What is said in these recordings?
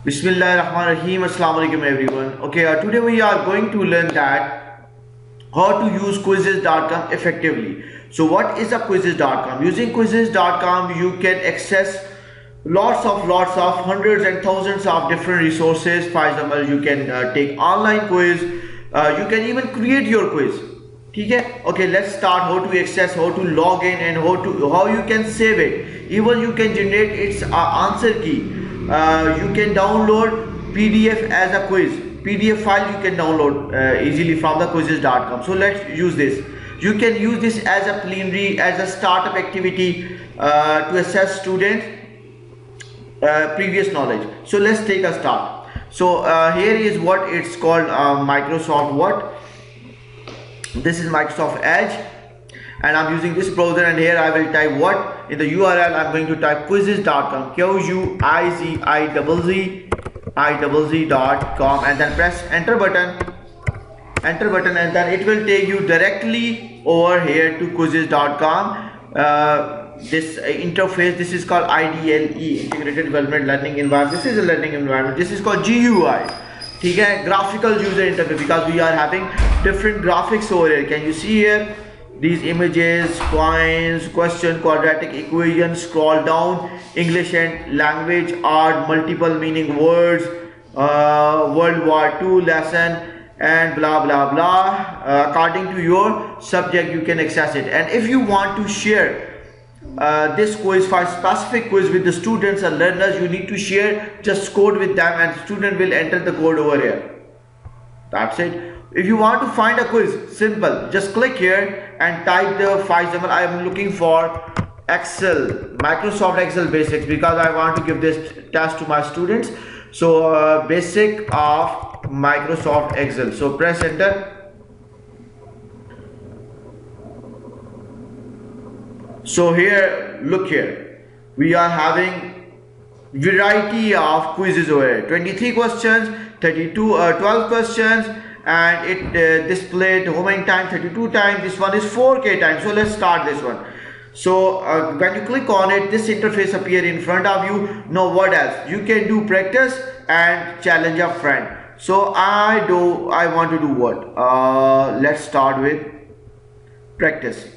Bismillahirrahmanirrahim. Assalamu alaikum everyone. Okay, today we are going to learn that how to use quizizz.com effectively. So what is a quizizz.com? Using quizizz.com you can access lots of hundreds and thousands of different resources. For example, you can take online quiz, you can even create your quiz. Okay, let's start. How to access, how to log in, and how you can save it. Even you can generate its answer key. You can download PDF as a quiz. PDF file you can download easily from the quizizz.com. So let's use this. You can use this as a plenary, as a startup activity to assess students previous knowledge. So let's take a start. So here is what it's called, Microsoft what? This is Microsoft Edge, and I'm using this browser, and here I will type what in the URL. I'm going to type quizizz.com, quizizz.com, and then press enter button, and then it will take you directly over here to quizizz.com. This interface, this is called IDLE, Integrated Development Learning Environment. This is a learning environment. This is called GUI. Graphical user interface, because we are having different graphics over here. Can you see here these images, coins, question, quadratic equation, scroll down, English and language, art, multiple meaning words, World War II lesson, and blah blah blah. According to your subject you can access it. And if you want to share this quiz, for specific quiz with the students and learners, you need to share just code with them, and student will enter the code over here. That's it. If you want to find a quiz, simple, just click here and type the, for example, I am looking for Excel, Microsoft Excel basics, because I want to give this test to my students. So basic of Microsoft Excel. So press enter. So here, look here, we are having variety of quizzes over here. 23 questions, 12 questions, and it displayed how many times? 32 times. This one is 4K times. So let's start this one. So when you click on it, this interface appear in front of you. Now what else? You can do practice and challenge a friend. So I want to do what? Let's start with practice.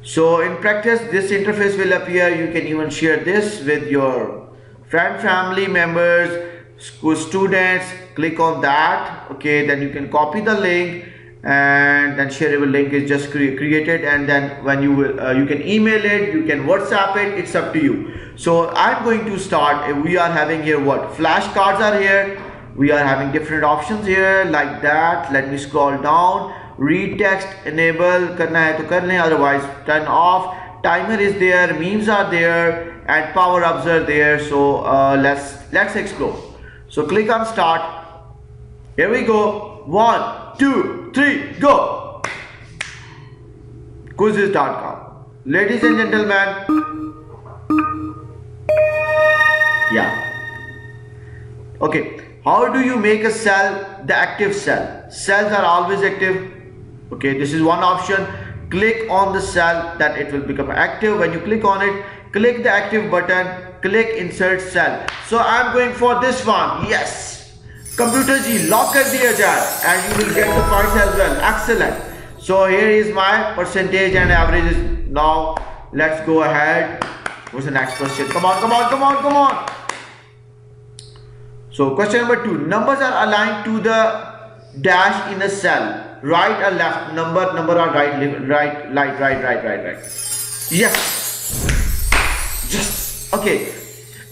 So in practice, this interface will appear. You can even share this with your friend, family members, school students. Click on that. Okay, then you can copy the link, and then shareable link is just created, and then when you will you can email it, you can WhatsApp it. It's up to you. So I'm going to start. We are having here what? Flashcards are here. We are having different options here like that. Let me scroll down. Read text, enable करना है तो कर लें, otherwise turn off. Timer is there, memes are there, and power ups are there. So let's explore. So click on start. Here we go. 1, 2, 3, go. Quizizz.com. Ladies and gentlemen. Yeah. Okay. How do you make a cell the active cell? Cells are always active. Okay, this is one option. Click on the cell that it will become active. When you click on it, click the active button, click insert cell. So I'm going for this one. Yes, computer G, lock कर दिया जाए, and you will get the points as well. Excellent. So here is my percentage and average. Now let's go ahead. What's the next question? Come on. So question number 2. Numbers are aligned to the dash in a cell. Right or left? Number or right. Yes. Okay.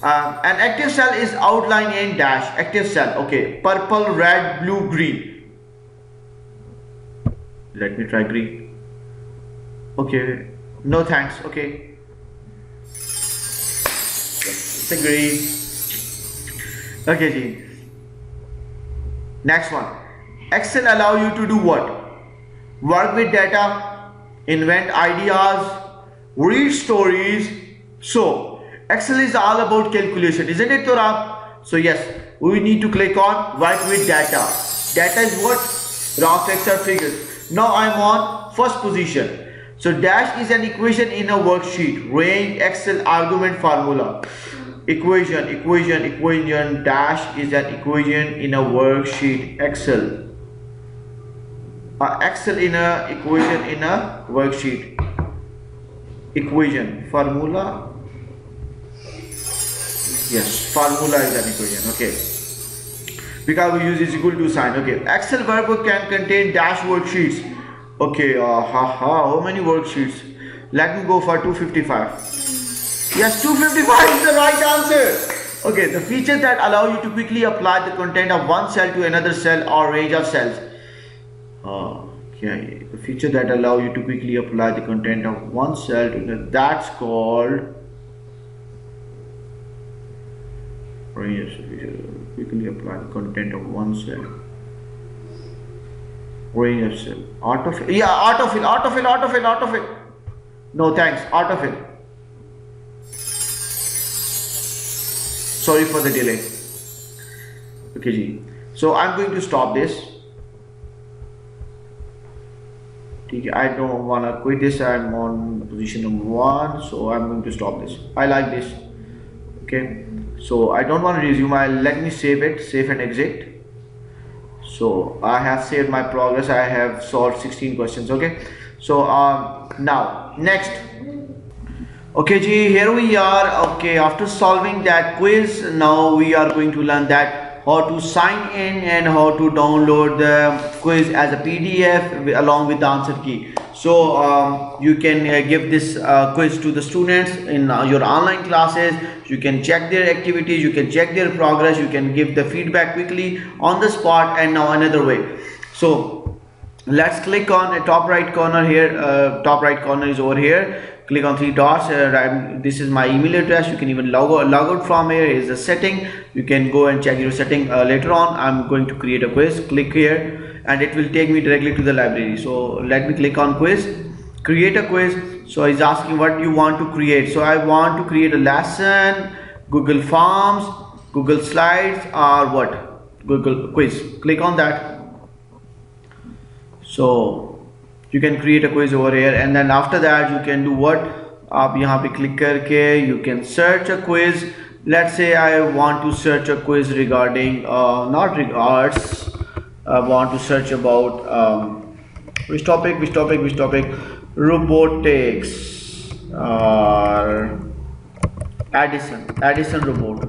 An active cell is outlined in dash. Active cell. Okay. Purple, red, blue, green. Let me try green. Okay. No thanks. Okay. It's a green. Okay, G. Next one. Excel allow you to do what? Work with data, invent ideas, read stories. So Excel is all about calculation, isn't it, Torab? So yes, we need to click on work with data. Data is what? Raw facts or figures. Now I'm on first position. So dash is an equation in a worksheet. Range, Excel, argument, formula. Equation dash is an equation in a worksheet. Excel. Excel in a equation in a worksheet. Equation. Formula. Yes, formula is an equation. Okay. Because we use is equal to sign. Okay. Excel workbook can contain dash worksheets. Okay. How many worksheets? Let me go for 255. Yes, 255 is the right answer. Okay, the features that allow you to quickly apply the content of one cell to another cell or range of cells. Okay, the feature that allow you to quickly apply the content of one cell to another, that's called range. Quickly apply the content of one cell. Range of cell. Autofill. Yeah, autofill. No thanks, autofill. Sorry for the delay. Okay, G. So I'm going to stop this. I don't want to quit this. I'm on position number 1, so I'm going to stop this. I like this. Okay, so I don't want to resume. Let me save it, save and exit. So I have saved my progress. I have solved 16 questions. Okay, so now next. Okay Ji, here we are. Okay, after solving that quiz, now we are going to learn that how to sign in and how to download the quiz as a PDF along with the answer key. So you can give this quiz to the students in your online classes. You can check their activities, you can check their progress, you can give the feedback quickly on the spot. And now another way. So let's click on the top right corner here. Top right corner is over here. Click on 3 dots. This is my email address. You can even log out from here. Is the setting. You can go and check your setting later on. I'm going to create a quiz. Click here and it will take me directly to the library. So let me click on quiz, create a quiz. So he's asking what you want to create. So I want to create a lesson, Google Forms, Google Slides, or what? Google quiz. Click on that. So you can create a quiz over here, and then after that you can do what? आप यहाँ पे click करके you can search a quiz. Let's say I want to search a quiz regarding not regards. I want to search about which topic? Robotics or Edison robot.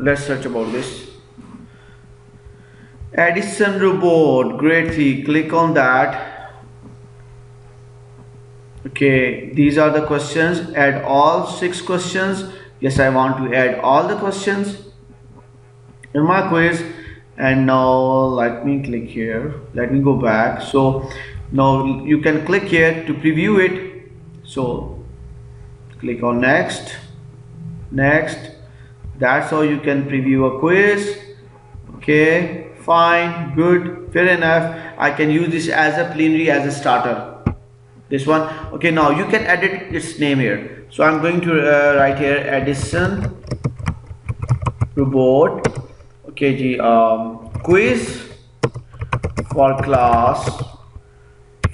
Let's search about this. Edison robot, grade 3. Click on that. Okay, these are the questions. Add all 6 questions. Yes, I want to add all the questions in my quiz. And now let me click here. Let me go back. So now you can click here to preview it. So click on next. That's how you can preview a quiz. Okay. Fine, good, fair enough. I can use this as a plenary, as a starter. This one. Okay, now you can edit its name here. So I'm going to write here Edison robot. Okay, quiz for class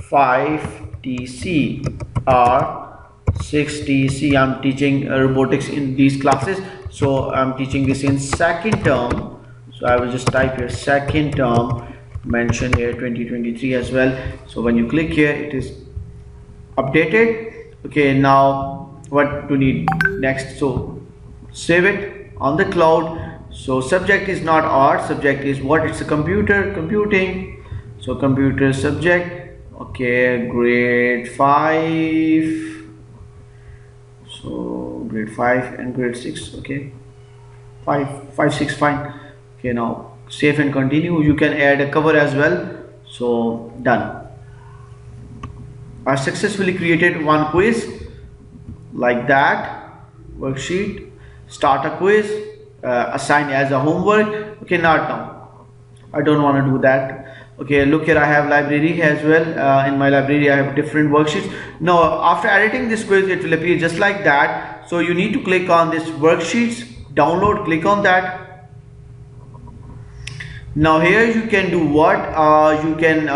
5TC or 6TC. I'm teaching robotics in these classes. So I'm teaching this in second term. So I will just type here second term, mention here 2023 as well. So when you click here, it is updated. Okay, now what do you need next? So save it on the cloud. So subject is not art, subject is what? It's a computing. So computer subject. Okay, grade 5. So grade 5 and grade 6. Okay, 5, 6, fine. Okay, now save and continue. You can add a cover as well. So done. I successfully created one quiz like that. Worksheet, start a quiz, assign as a homework. Okay, not now. I don't want to do that. Okay, look here, I have library as well. In my library I have different worksheets. Now after editing this quiz, it will appear just like that. So you need to click on this worksheets, download, click on that. Now here you can do what? You can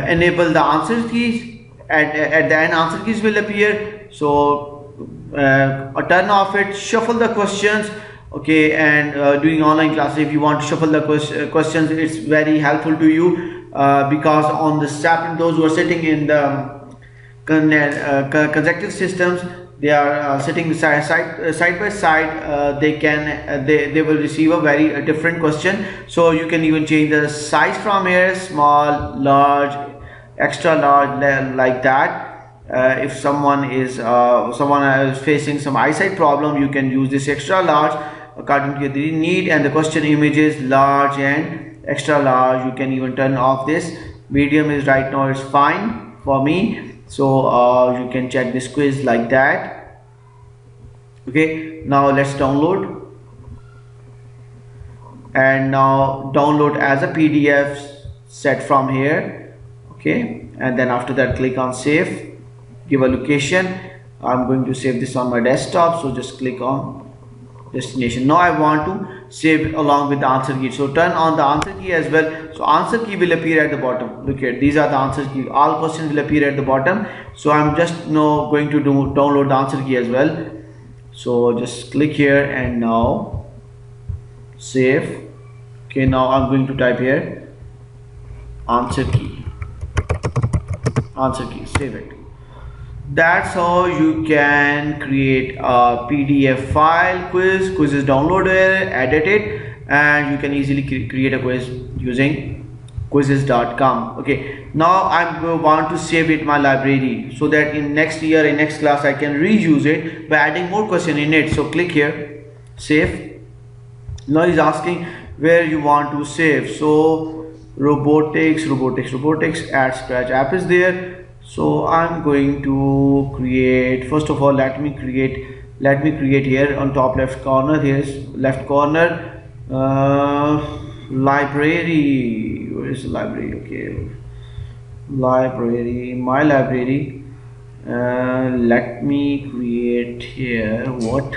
enable the answer keys. At the end answer keys will appear. So turn off it, shuffle the questions. Okay, and doing online classes, if you want to shuffle the questions, it's very helpful to you, because on the step, those who are sitting in the consecutive systems, they are sitting side by side, they will receive a very different question. So you can even change the size from here, small, large, extra large, like that. If someone is facing some eyesight problem, you can use this extra large according to your need, and the question image is large and extra large. You can even turn off this. Medium is right now, it's fine for me. So you can check this quiz like that. Okay, now let's download, and now download as a PDF set from here. Okay, and then after that click on save, give a location. I'm going to save this on my desktop, so just click on destination. Now I want to save it along with the answer key, so turn on the answer key as well. So answer key will appear at the bottom. Look here, these are the answer key, all questions will appear at the bottom. So I'm just now going to download the answer key as well. So just click here and now save. Okay, now I'm going to type here answer key, save it. That's how you can create a PDF file quiz. Quiz is downloaded, edit it, and you can easily create a quiz using quizizz.com. Okay, now I want to save it my library, so that in next year, in next class, I can reuse it by adding more question in it. So click here, save. Now he's asking where you want to save. So robotics, add scratch app is there. So I'm going to create, first of all, let me create here on top left corner. Here's left corner, library. Where is the library? Okay, library, my library. Let me create here what,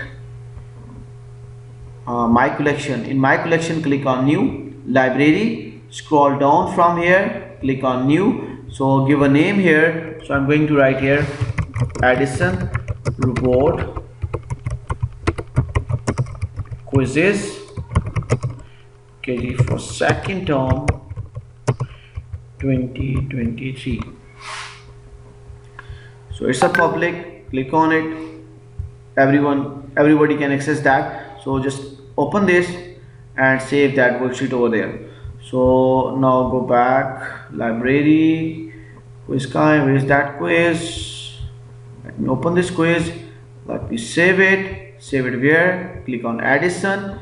my collection. In my collection, click on new, library, scroll down from here, click on new. So give a name here. So I'm going to write here Addison Robot Quizzes KG for second term 2023. So it's a public, click on it, everybody can access that. So just open this and save that worksheet over there. So now go back, library, quiz kind, where is that quiz? Let me open this quiz, let me save it where, click on Addison,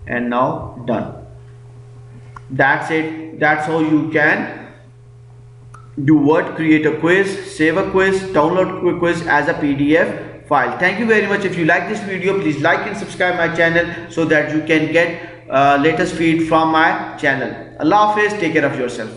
and now done. That's it. That's how you can do what? Create a quiz, save a quiz, download a quiz as a PDF file. Thank you very much. If you like this video, please like and subscribe my channel so that you can get latest feed from my channel. Allah Hafiz, take care of yourself.